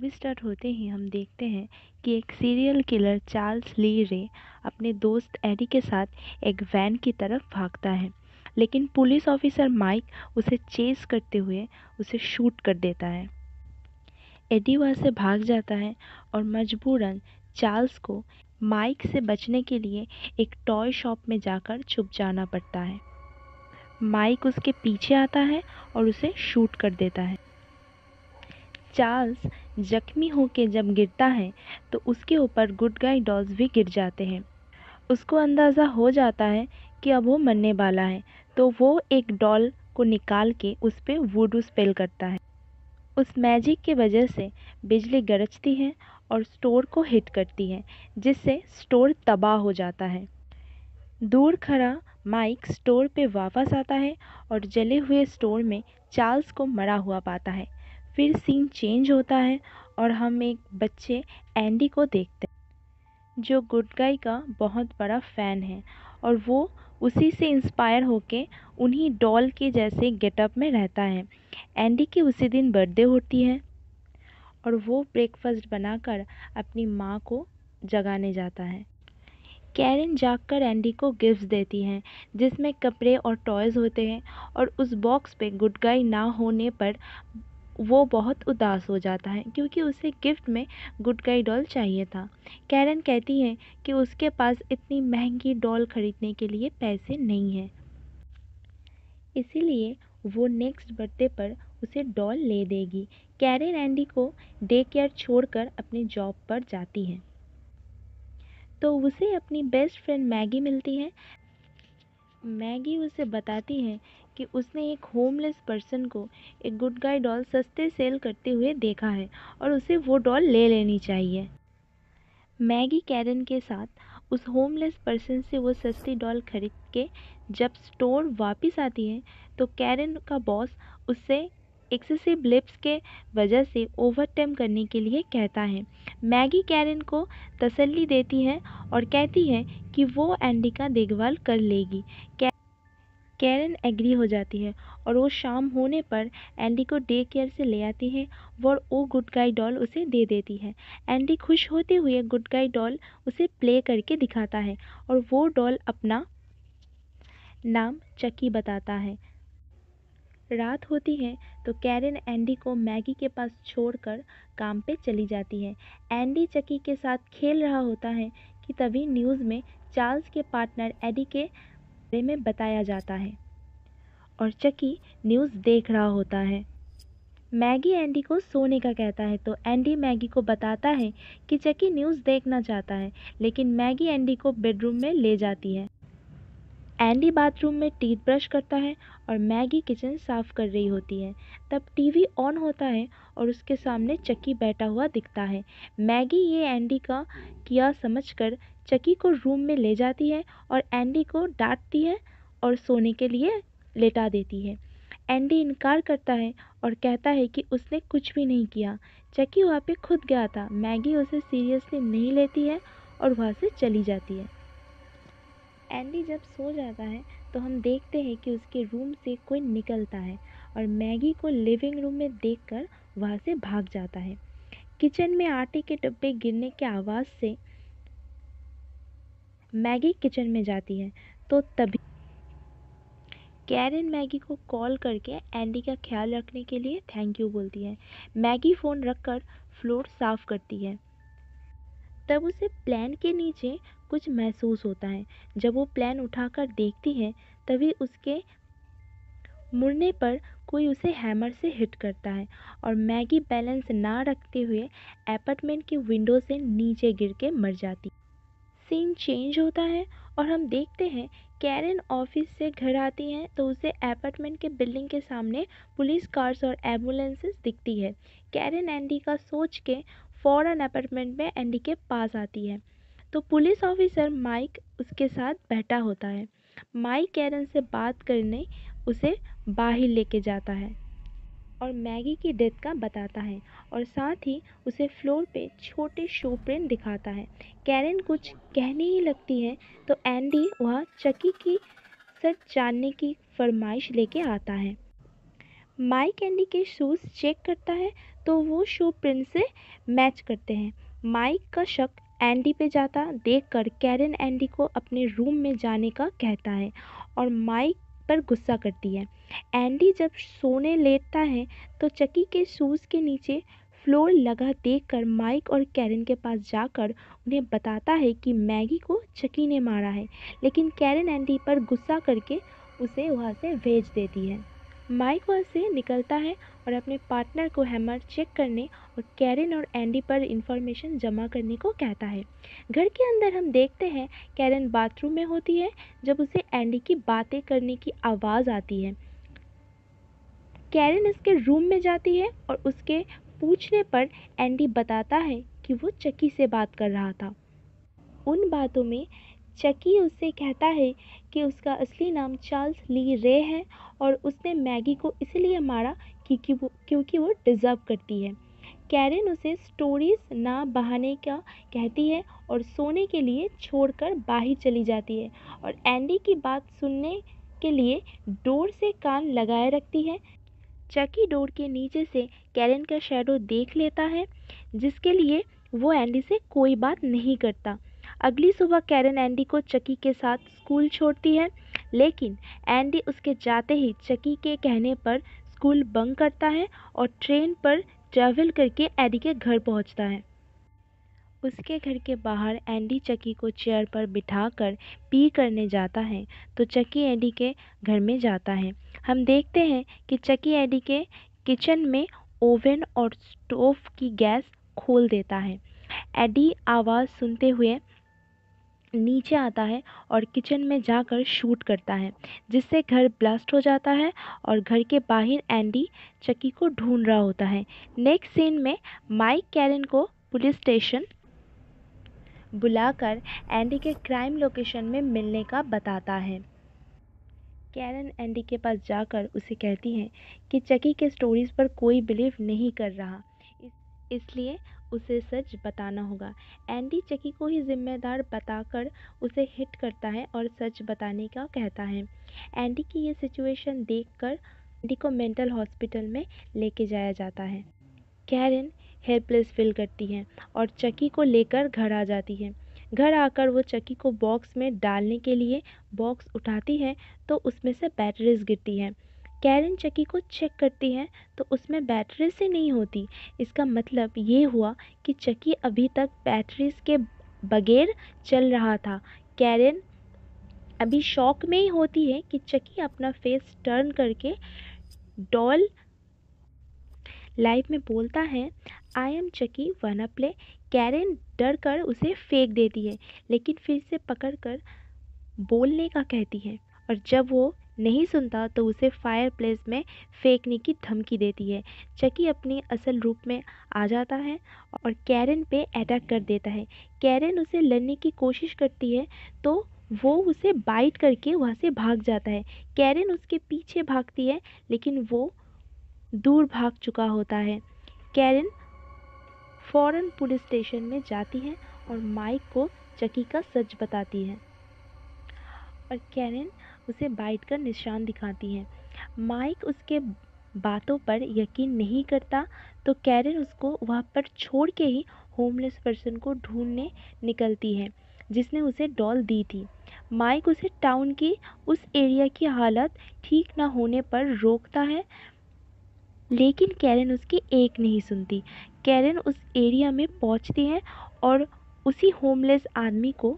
Movie start होते ही हम देखते हैं कि एक सीरियल किलर चार्ल्स ली रे अपने दोस्त एडी के साथ एक वैन की तरफ भागता है, लेकिन पुलिस ऑफिसर माइक उसे चेस करते हुए उसे शूट कर देता है। एडी वहां से भाग जाता है और मजबूरन चार्ल्स को माइक से बचने के लिए एक टॉय शॉप में जाकर छुप जाना पड़ता है। माइक उसके पीछे आता है और उसे शूट कर देता है। चार्ल्स जख्मी होकर जब गिरता है तो उसके ऊपर गुड गाई डॉल्स भी गिर जाते हैं। उसको अंदाज़ा हो जाता है कि अब वो मरने वाला है, तो वो एक डॉल को निकाल के उस पर वुडू स्पेल करता है। उस मैजिक की वजह से बिजली गरजती है और स्टोर को हिट करती है, जिससे स्टोर तबाह हो जाता है। दूर खड़ा माइक स्टोर पे वापस आता है और जले हुए स्टोर में चार्ल्स को मरा हुआ पाता है। फिर सीन चेंज होता है और हम एक बच्चे एंडी को देखते हैं जो गुड गाई का बहुत बड़ा फ़ैन है और वो उसी से इंस्पायर होके उन्हीं डॉल के जैसे गेटअप में रहता है। एंडी की उसी दिन बर्थडे होती है और वो ब्रेकफास्ट बनाकर अपनी माँ को जगाने जाता है। कैरन जागकर एंडी को गिफ्ट्स देती हैं, जिसमें कपड़े और टॉयज़ होते हैं, और उस बॉक्स पे गुड गाई ना होने पर वो बहुत उदास हो जाता है क्योंकि उसे गिफ्ट में गुड गाई डॉल चाहिए था। कैरन कहती है कि उसके पास इतनी महंगी डॉल खरीदने के लिए पैसे नहीं हैं, इसीलिए वो नेक्स्ट बर्थडे पर उसे डॉल ले देगी। कैरन एंडी को डे केयर छोड़कर अपनी जॉब पर जाती है तो उसे अपनी बेस्ट फ्रेंड मैगी मिलती है। मैगी उसे बताती है कि उसने एक होमलेस पर्सन को एक गुड गाई डॉल सस्ते सेल करते हुए देखा है और उसे वो डॉल ले लेनी चाहिए। मैगी कैरन के साथ उस होमलेस पर्सन से वो सस्ती डॉल खरीद के जब स्टोर वापस आती है तो कैरन का बॉस उससे एक्सेसिव लिप्स के वजह से ओवर टाइम करने के लिए कहता है। मैगी कैरन को तसल्ली देती है और कहती है कि वो एंडी का देखभाल कर लेगी। कैरन एग्री हो जाती है और वो शाम होने पर एंडी को डे केयर से ले आती है और वो गुड गाई डॉल उसे दे देती है। एंडी खुश होते हुए गुड गाई डॉल उसे प्ले करके दिखाता है और वो डॉल अपना नाम चकी बताता है। रात होती है तो कैरन एंडी को मैगी के पास छोड़कर काम पे चली जाती है। एंडी चकी के साथ खेल रहा होता है कि तभी न्यूज़ में चार्ल्स के पार्टनर एडी के बारे में बताया जाता है और चकी न्यूज़ देख रहा होता है। मैगी एंडी को सोने का कहता है तो एंडी मैगी को बताता है कि चकी न्यूज़ देखना चाहता है, लेकिन मैगी एंडी को बेडरूम में ले जाती है। एंडी बाथरूम में टीथ ब्रश करता है और मैगी किचन साफ कर रही होती है। तब टीवी ऑन होता है और उसके सामने चकी बैठा हुआ दिखता है। मैगी ये एंडी का किया समझकर चकी को रूम में ले जाती है और एंडी को डांटती है और सोने के लिए लेटा देती है। एंडी इनकार करता है और कहता है कि उसने कुछ भी नहीं किया, चकी वहाँ पे खुद गया था। मैगी उसे सीरियसली नहीं लेती है और वहाँ से चली जाती है। एंडी जब सो जाता है तो हम देखते हैं कि उसके रूम से कोई निकलता है और मैगी को लिविंग रूम में देखकर वहाँ से भाग जाता है। किचन में आटे के डब्बे गिरने की आवाज़ से मैगी किचन में जाती है तो तभी कैरन मैगी को कॉल करके एंडी का ख्याल रखने के लिए थैंक यू बोलती है। मैगी फ़ोन रखकर फ्लोर साफ करती है। तब उसे प्लेन के नीचे कुछ महसूस होता है। जब वो प्लेन उठाकर देखती है तभी उसके मुड़ने पर कोई उसे हैमर से हिट करता है और मैगी बैलेंस ना रखते हुए अपार्टमेंट की विंडो से नीचे गिर के मर जाती। सीन चेंज होता है और हम देखते हैं कैरन ऑफिस से घर आती हैं तो उसे अपार्टमेंट के बिल्डिंग के सामने पुलिस कार्स और एम्बुलेंसेस दिखती है। कैरन एंडी का सोच के फ़ौरन अपार्टमेंट में एंडी के पास आती है तो पुलिस ऑफिसर माइक उसके साथ बैठा होता है। माइक कैरन से बात करने उसे बाहर लेके जाता है और मैगी की डेथ का बताता है और साथ ही उसे फ्लोर पे छोटे शो प्रिंट दिखाता है। कैरन कुछ कहने ही लगती है तो एंडी वहाँ चकी की सच जानने की फरमाइश लेके आता है। माइक एंडी के शूज़ चेक करता है तो वो शू प्रिंट से मैच करते हैं। माइक का शक एंडी पे जाता देखकर कैरन एंडी को अपने रूम में जाने का कहता है और माइक पर गुस्सा करती है। एंडी जब सोने लेटता है तो चकी के शूज़ के नीचे फ्लोर लगा देखकर माइक और कैरन के पास जाकर उन्हें बताता है कि मैगी को चकी ने मारा है, लेकिन कैरन एंडी पर गुस्सा करके उसे वहाँ से भेज देती है। माइक वहाँ से निकलता है और अपने पार्टनर को हैमर चेक करने और कैरन और एंडी पर इंफॉर्मेशन जमा करने को कहता है। घर के अंदर हम देखते हैं कैरन बाथरूम में होती है जब उसे एंडी की बातें करने की आवाज़ आती है। कैरन इसके रूम में जाती है और उसके पूछने पर एंडी बताता है कि वो चकी से बात कर रहा था। उन बातों में चकी उससे कहता है कि उसका असली नाम चार्ल्स ली रे है और उसने मैगी को इसलिए मारा क्योंकि वो डिज़र्व करती है। कैरन उसे स्टोरीज ना बहाने का कहती है और सोने के लिए छोड़कर बाहर चली जाती है और एंडी की बात सुनने के लिए डोर से कान लगाए रखती है। चकी डोर के नीचे से कैरन का शैडो देख लेता है, जिसके लिए वो एंडी से कोई बात नहीं करता। अगली सुबह कैरन एंडी को चकी के साथ स्कूल छोड़ती है, लेकिन एंडी उसके जाते ही चकी के कहने पर स्कूल बंक करता है और ट्रेन पर ट्रैवल करके एंडी के घर पहुंचता है। उसके घर के बाहर एंडी चकी को चेयर पर बिठाकर पी करने जाता है तो चकी एंडी के घर में जाता है। हम देखते हैं कि चकी एंडी के किचन में ओवन और स्टोव की गैस खोल देता है। एडी आवाज़ सुनते हुए नीचे आता है और किचन में जाकर शूट करता है, जिससे घर ब्लास्ट हो जाता है और घर के बाहर एंडी चकी को ढूंढ रहा होता है। नेक्स्ट सीन में माइक कैरन को पुलिस स्टेशन बुलाकर एंडी के क्राइम लोकेशन में मिलने का बताता है। कैरन एंडी के पास जाकर उसे कहती है कि चकी के स्टोरीज पर कोई बिलीव नहीं कर रहा, इसलिए उसे सच बताना होगा। एंडी चकी को ही जिम्मेदार बताकर उसे हिट करता है और सच बताने का कहता है। एंडी की ये सिचुएशन देखकर एंडी को मेंटल हॉस्पिटल में लेके जाया जाता है। कैरन हेल्पलेस फील करती है और चकी को लेकर घर आ जाती है। घर आकर वो चकी को बॉक्स में डालने के लिए बॉक्स उठाती है तो उसमें से बैटरीज गिरती है। कैरन चकी को चेक करती है तो उसमें बैटरीज ही नहीं होती। इसका मतलब ये हुआ कि चकी अभी तक बैटरीज के बगैर चल रहा था। कैरन अभी शॉक में ही होती है कि चकी अपना फेस टर्न करके डॉल लाइव में बोलता है, आई एम चकी वाना प्ले। कैरन डर कर उसे फेंक देती है, लेकिन फिर से पकड़ कर बोलने का कहती है और जब वो नहीं सुनता तो उसे फायर प्लेस में फेंकने की धमकी देती है। चकी अपनी असल रूप में आ जाता है और कैरन पे अटैक कर देता है। कैरन उसे लड़ने की कोशिश करती है तो वो उसे बाइट करके वहाँ से भाग जाता है। कैरन उसके पीछे भागती है, लेकिन वो दूर भाग चुका होता है। कैरन फौरन पुलिस स्टेशन में जाती है और माइक को चकी का सच बताती है और कैरन उसे बाइट कर निशान दिखाती है। माइक उसके बातों पर यकीन नहीं करता तो कैरन उसको वहाँ पर छोड़ के ही होमलेस पर्सन को ढूंढने निकलती है जिसने उसे डॉल दी थी। माइक उसे टाउन की उस एरिया की हालत ठीक ना होने पर रोकता है, लेकिन कैरन उसकी एक नहीं सुनती। कैरन उस एरिया में पहुंचती है और उसी होमलेस आदमी को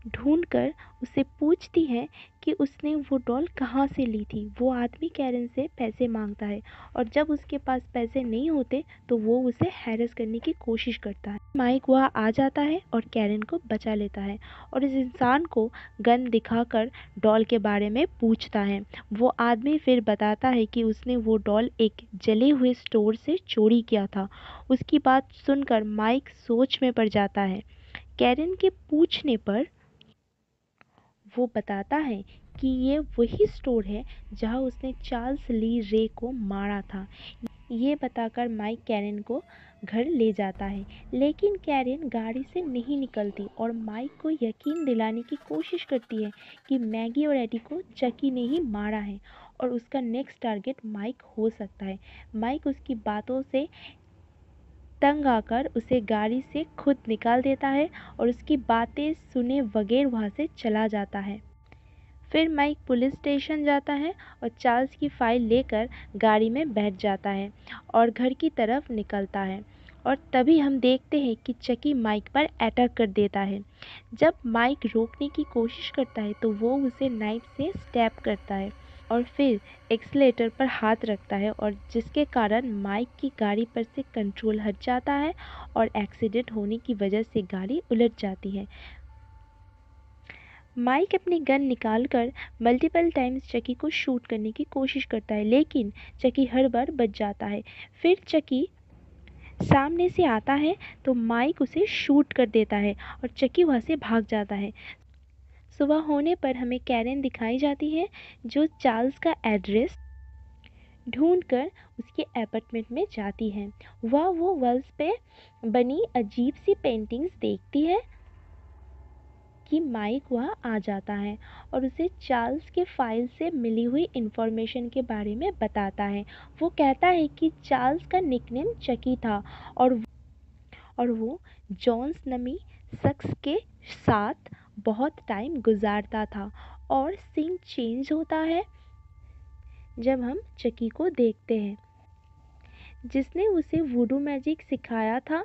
ढूंढकर उससे पूछती है कि उसने वो डॉल कहाँ से ली थी। वो आदमी कैरन से पैसे मांगता है और जब उसके पास पैसे नहीं होते तो वो उसे हैरेस करने की कोशिश करता है। माइक वहाँ आ जाता है और कैरन को बचा लेता है और इस इंसान को गन दिखाकर डॉल के बारे में पूछता है। वो आदमी फिर बताता है कि उसने वो डॉल एक जले हुए स्टोर से चोरी किया था। उसकी बात सुनकर माइक सोच में पड़ जाता है। कैरन के पूछने पर वो बताता है कि ये वही स्टोर है जहां उसने चार्ल्स ली रे को मारा था। ये बताकर माइक कैरन को घर ले जाता है, लेकिन कैरन गाड़ी से नहीं निकलती और माइक को यकीन दिलाने की कोशिश करती है कि मैगी और एडी को चकी ने ही मारा है और उसका नेक्स्ट टारगेट माइक हो सकता है। माइक उसकी बातों से तंग आकर उसे गाड़ी से खुद निकाल देता है और उसकी बातें सुने बगैर वहाँ से चला जाता है। फिर माइक पुलिस स्टेशन जाता है और चार्ल्स की फाइल लेकर गाड़ी में बैठ जाता है और घर की तरफ निकलता है। और तभी हम देखते हैं कि चकी माइक पर अटैक कर देता है। जब माइक रोकने की कोशिश करता है तो वो उसे नाइफ से स्टैब करता है और फिर एक्सीलेटर पर हाथ रखता है, और जिसके कारण माइक की गाड़ी पर से कंट्रोल हट जाता है और एक्सीडेंट होने की वजह से गाड़ी उलट जाती है। माइक अपनी गन निकालकर मल्टीपल टाइम्स चकी को शूट करने की कोशिश करता है, लेकिन चकी हर बार बच जाता है। फिर चकी सामने से आता है तो माइक उसे शूट कर देता है और चकी वहाँ से भाग जाता है। सुबह होने पर हमें कैरेन दिखाई जाती है, जो चार्ल्स का एड्रेस ढूंढकर उसके अपार्टमेंट में जाती है। वह वो वॉल्स पे बनी अजीब सी पेंटिंग्स देखती है कि माइक वहाँ आ जाता है और उसे चार्ल्स के फाइल से मिली हुई इंफॉर्मेशन के बारे में बताता है। वो कहता है कि चार्ल्स का निकनेम चकी था और वो जॉन्स नमी शख्स के साथ बहुत टाइम गुजारता था। और सीन चेंज होता है जब हम चकी को देखते हैं, जिसने उसे वुडू मैजिक सिखाया था,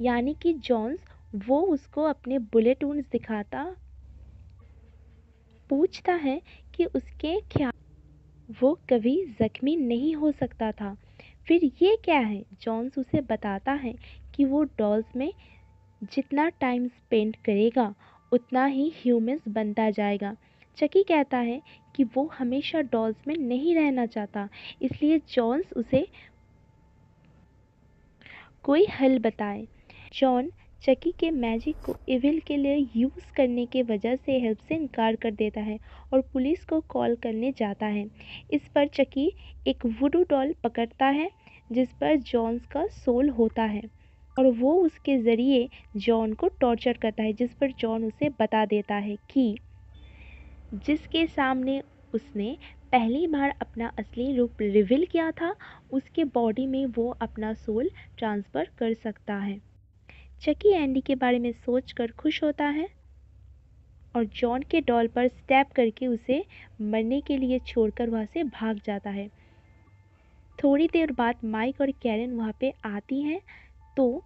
यानी कि जॉन्स। वो उसको अपने बुलेट वुंड्स दिखाता पूछता है कि उसके ख्याल वो कभी जख्मी नहीं हो सकता था। फिर ये क्या है? जॉन्स उसे बताता है कि वो डॉल्स में जितना टाइम स्पेंड करेगा उतना ही ह्यूमंस बनता जाएगा। चकी कहता है कि वो हमेशा डॉल्स में नहीं रहना चाहता, इसलिए जॉन्स उसे कोई हल बताए। जॉन चकी के मैजिक को इविल के लिए यूज़ करने के वजह से हेल्प से इनकार कर देता है और पुलिस को कॉल करने जाता है। इस पर चकी एक वुडू डॉल पकड़ता है जिस पर जॉन्स का सोल होता है और वो उसके ज़रिए जॉन को टॉर्चर करता है, जिस पर जॉन उसे बता देता है कि जिसके सामने उसने पहली बार अपना असली रूप रिवील किया था, उसके बॉडी में वो अपना सोल ट्रांसफ़र कर सकता है। चकी एंडी के बारे में सोचकर खुश होता है और जॉन के डॉल पर स्टैप करके उसे मरने के लिए छोड़कर वहाँ से भाग जाता है। थोड़ी देर बाद माइक और कैरेन वहाँ पे आती हैं तो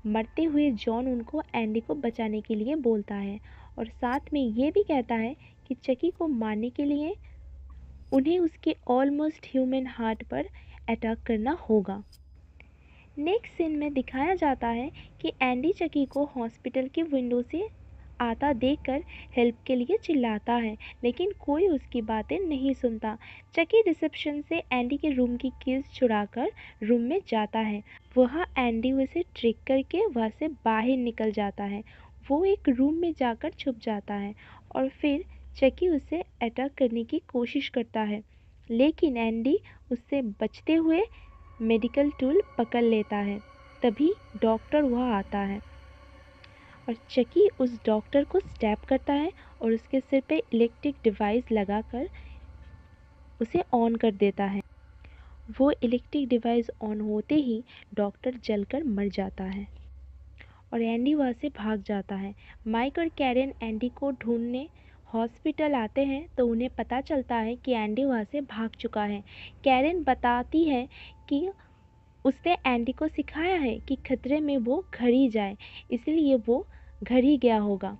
मरते हुए जॉन उनको एंडी को बचाने के लिए बोलता है और साथ में ये भी कहता है कि चकी को मारने के लिए उन्हें उसके ऑलमोस्ट ह्यूमन हार्ट पर अटैक करना होगा। नेक्स्ट सीन में दिखाया जाता है कि एंडी चकी को हॉस्पिटल के विंडो से आता देखकर हेल्प के लिए चिल्लाता है, लेकिन कोई उसकी बातें नहीं सुनता। चकी रिसेप्शन से एंडी के रूम की कीज चुराकर रूम में जाता है। वहाँ एंडी उसे ट्रिक करके वहाँ से बाहर निकल जाता है। वो एक रूम में जाकर छुप जाता है और फिर चकी उसे अटैक करने की कोशिश करता है, लेकिन एंडी उससे बचते हुए मेडिकल टूल पकड़ लेता है। तभी डॉक्टर वहाँ आता है और चकी उस डॉक्टर को स्टैब करता है और उसके सिर पे इलेक्ट्रिक डिवाइस लगाकर उसे ऑन कर देता है। वो इलेक्ट्रिक डिवाइस ऑन होते ही डॉक्टर जलकर मर जाता है और एंडी वहाँ से भाग जाता है। माइक और कैरेन एंडी को ढूंढने हॉस्पिटल आते हैं तो उन्हें पता चलता है कि एंडी वहाँ से भाग चुका है। कैरेन बताती है कि उसने एंडी को सिखाया है कि खतरे में वो घर ही जाए, इसलिए वो घर ही गया होगा।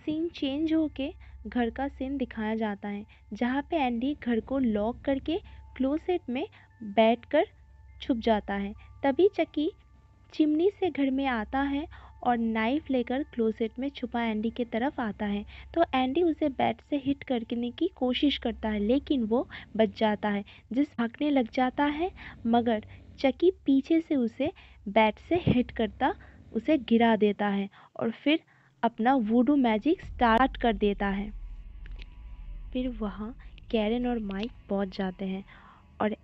सीन चेंज होके घर का सीन दिखाया जाता है, जहाँ पे एंडी घर को लॉक करके क्लोसेट में बैठकर छुप जाता है। तभी चकी चिमनी से घर में आता है और नाइफ लेकर क्लोसेट में छुपा एंडी की तरफ आता है, तो एंडी उसे बैट से हिट करने की कोशिश करता है, लेकिन वो बच जाता है, जिस भागने लग जाता है, मगर चकी पीछे से उसे बैट से हिट करता उसे गिरा देता है और फिर अपना वुडू मैजिक स्टार्ट कर देता है। फिर वहाँ कैरेन और माइक पहुँच जाते हैं और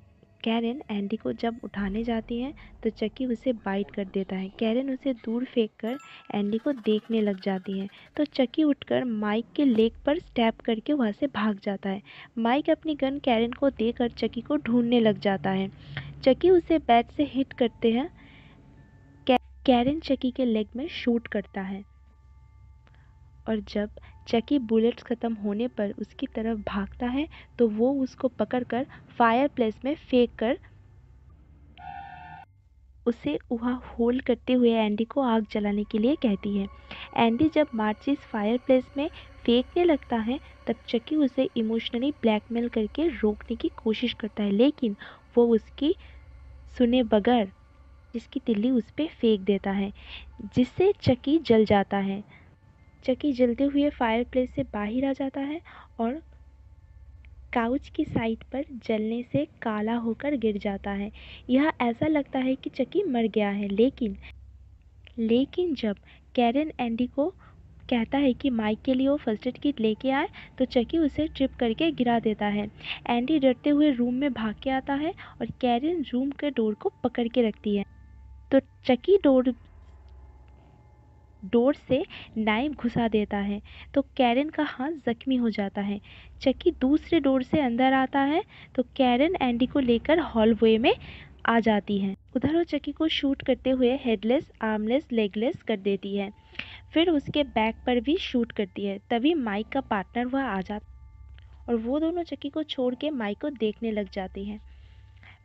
कैरेन एंडी को जब उठाने जाती है तो चकी उसे बाइट कर देता है। कैरेन उसे दूर फेंककर एंडी को देखने लग जाती है, तो चकी उठकर माइक के लेग पर स्टैप करके वहाँ से भाग जाता है। माइक अपनी गन कैरेन को देकर चकी को ढूंढने लग जाता है। चकी उसे बैट से हिट करते हैं। कैरन चकी के लेग में शूट करता है और जब चकी बुलेट्स ख़त्म होने पर उसकी तरफ भागता है तो वो उसको पकड़कर फायर प्लेस में फेंक कर उसे वहाँ होल्ड करते हुए एंडी को आग जलाने के लिए कहती है। एंडी जब माचिस फायर प्लेस में फेंकने लगता है तब चकी उसे इमोशनली ब्लैकमेल करके रोकने की कोशिश करता है, लेकिन वो उसकी सुने बगैर जिसकी तिल्ली उस पर फेंक देता है, जिससे चकी जल जाता है। चकी जलते हुए फायर प्लेस से बाहर आ जाता है और काउच की साइड पर जलने से काला होकर गिर जाता है। यह ऐसा लगता है कि चकी मर गया है, लेकिन जब कैरन एंडी को कहता है कि माइक के लिए वो फर्स्ट एड किट लेके आए तो चकी उसे ट्रिप करके गिरा देता है। एंडी डरते हुए रूम में भाग के आता है और कैरन रूम के डोर को पकड़ के रखती है तो चकी डोर से नाइफ घुसा देता है तो कैरन का हाथ जख्मी हो जाता है। चकी दूसरे डोर से अंदर आता है तो कैरन एंडी को लेकर हॉलवे में आ जाती है। उधर वो चकी को शूट करते हुए हेडलेस, आर्मलेस, लेगलेस कर देती है। फिर उसके बैक पर भी शूट करती है। तभी माइक का पार्टनर वह आ जाता और वो दोनों चकी को छोड़ के माइक को देखने लग जाते हैं।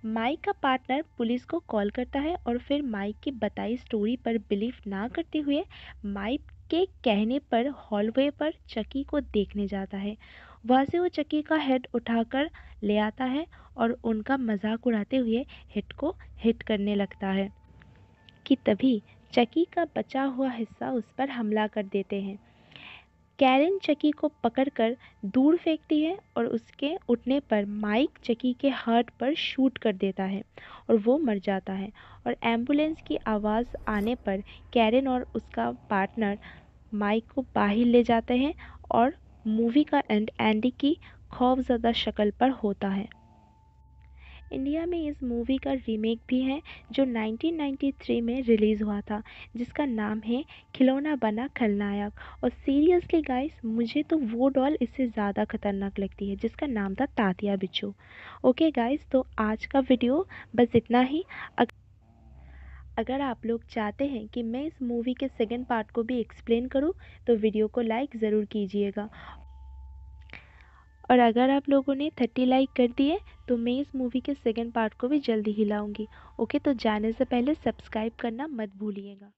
माइक का पार्टनर पुलिस को कॉल करता है और फिर माइक की बताई स्टोरी पर बिलीव ना करते हुए माइक के कहने पर हॉलवे पर चकी को देखने जाता है। वहाँ से वो चकी का हेड उठाकर ले आता है और उनका मजाक उड़ाते हुए हेड को हिट करने लगता है कि तभी चकी का बचा हुआ हिस्सा उस पर हमला कर देते हैं। कैरन चकी को पकड़कर दूर फेंकती है और उसके उठने पर माइक चकी के हार्ट पर शूट कर देता है और वो मर जाता है। और एम्बुलेंस की आवाज़ आने पर कैरन और उसका पार्टनर माइक को बाहर ले जाते हैं और मूवी का एंड एंडी की खौफजदा शक्ल पर होता है। इंडिया में इस मूवी का रीमेक भी है जो 1993 में रिलीज़ हुआ था, जिसका नाम है खिलौना बना खलनायक। और सीरियसली गाइस, मुझे तो वो डॉल इससे ज़्यादा खतरनाक लगती है जिसका नाम था तात्या बिच्छू। ओके गाइस, तो आज का वीडियो बस इतना ही। अगर आप लोग चाहते हैं कि मैं इस मूवी के सेकंड पार्ट को भी एक्सप्लेन करूं तो वीडियो को लाइक ज़रूर कीजिएगा। और अगर आप लोगों ने 30 लाइक कर दिए तो मैं इस मूवी के सेकंड पार्ट को भी जल्दी ही लाऊंगी। ओके, तो जाने से पहले सब्सक्राइब करना मत भूलिएगा।